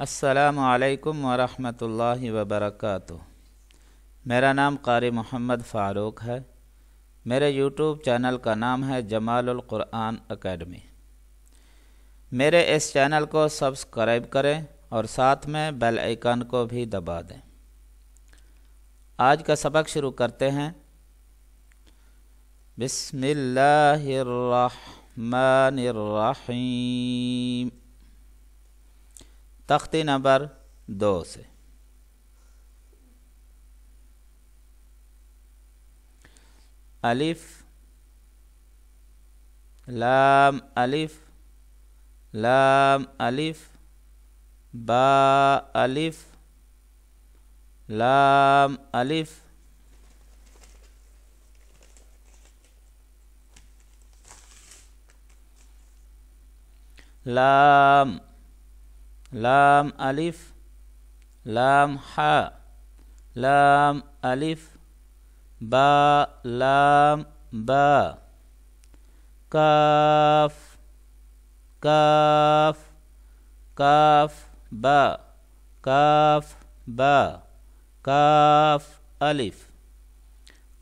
अस्सलामु अलैकुम वरहमतुल्लाहि वबरकातुह। मेरा नाम क़ारी मोहम्मद फ़ारूक है। मेरे यूट्यूब चैनल का नाम है जमालुल क़ुरआन अकेडमी। मेरे इस चैनल को सब्सक्राइब करें और साथ में बेल आइकन को भी दबा दें। आज का सबक शुरू करते हैं। बिस्मिल्लाहिर्रहमानिर्रहीम। तख्ती नंबर 2 से। अलिफ लाम अलिफ लाम अलिफ बा अलिफ लाम अलिफ लाम लाम अलिफ लाम हा लाम अलिफ बा लाम बा काफ काफ काफ बा काफ बा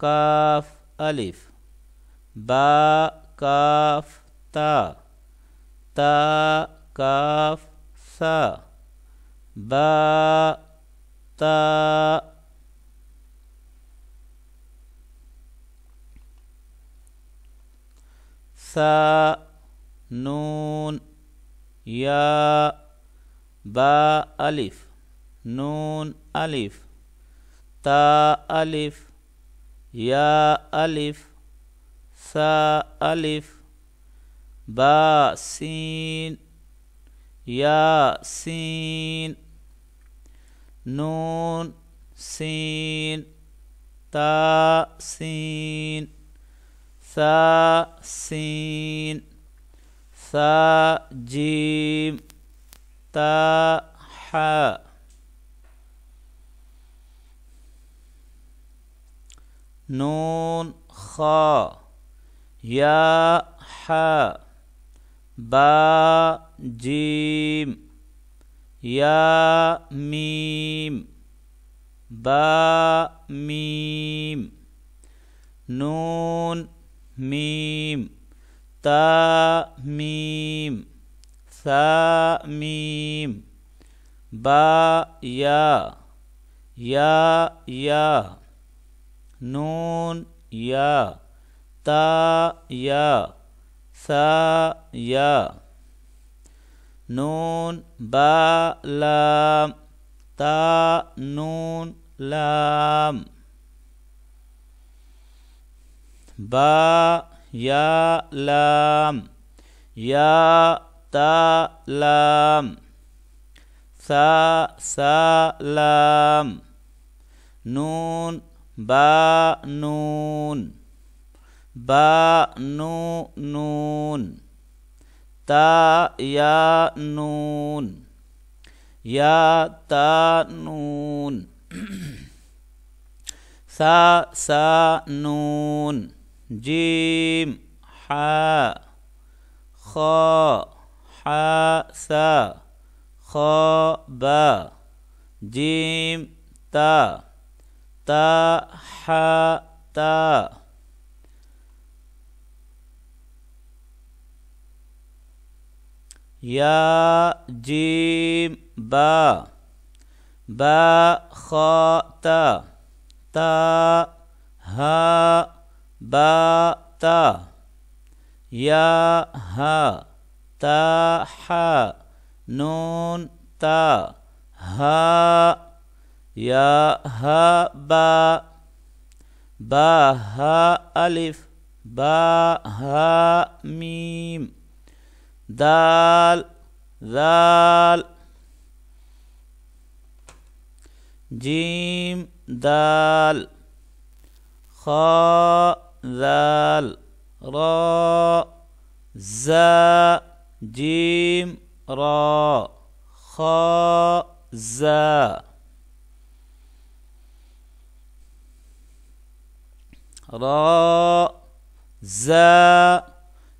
काफ अलिफ बा काफ ता ता काफ सा बा ता सा नून या बा अलिफ नून अलिफ ता अलिफ या अलिफ सा अलिफ बा सीन या सीन नून सीन ता सीन सा सीन सा जीम ता हा नून खा या हा बा जीम या मीम बा मीम नून मीम ता मीम सा मीम बा या नून या ता या सा या नून बा लाम ता नून लाम बा या लाम या ता लाम सा सा लाम नून बा नून बा नू नून ता या नून या ता नून सा सा नून जीम हा खा हा सा खा बा जीम ता ता हा ता या जीम बा बा खा ता ता हा बा ता या हा ता हा नून ता हा या हा बा बा हा अलिफ बा हा मीम दाल दाल जीम दाल खा दाल रा जा जीम रा खा जा रा जा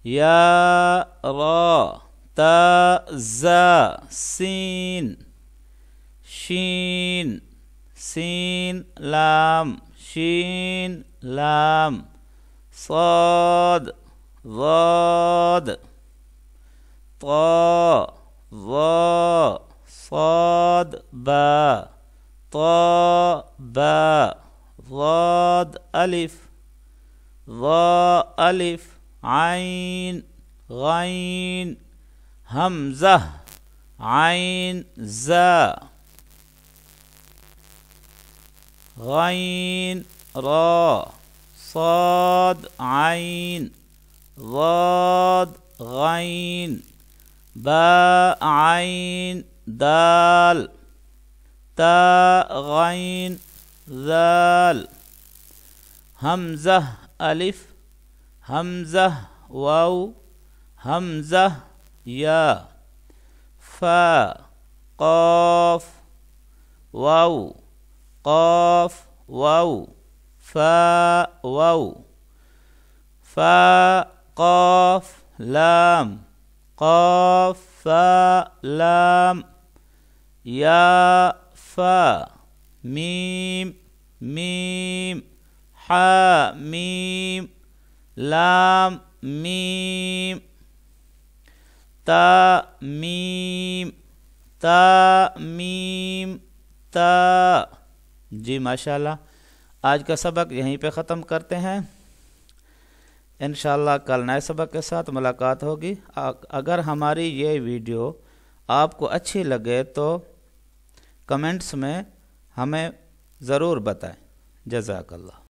या रा ता जा सीन शीन सीन लाम शीन लाम साद ज़ाद ता ज़ा साद बा ता बा ज़ाद अलिफ ज़ा अलिफ आइन गाइन हमज़ा आइन ज़ा गाइन रा साद आइन ज़ाद गाइन बा आइन दाल ता गाइन ज़ाल हमज़ा अलिफ हमज़ा वाव हमज़ा या फा क़ाफ वाव क़ाफ वाव फा वाव फा क़ाफ लाम क़ाफ फा लाम या फा मीम मीम हा मीम लाम मीम ता मीम ता मीम ता। जी माशाल्लाह, आज का सबक यहीं पे ख़त्म करते हैं। इंशाअल्लाह कल नए सबक के साथ मुलाकात होगी। अगर हमारी ये वीडियो आपको अच्छी लगे तो कमेंट्स में हमें ज़रूर बताएं। जज़ाकल्लाह।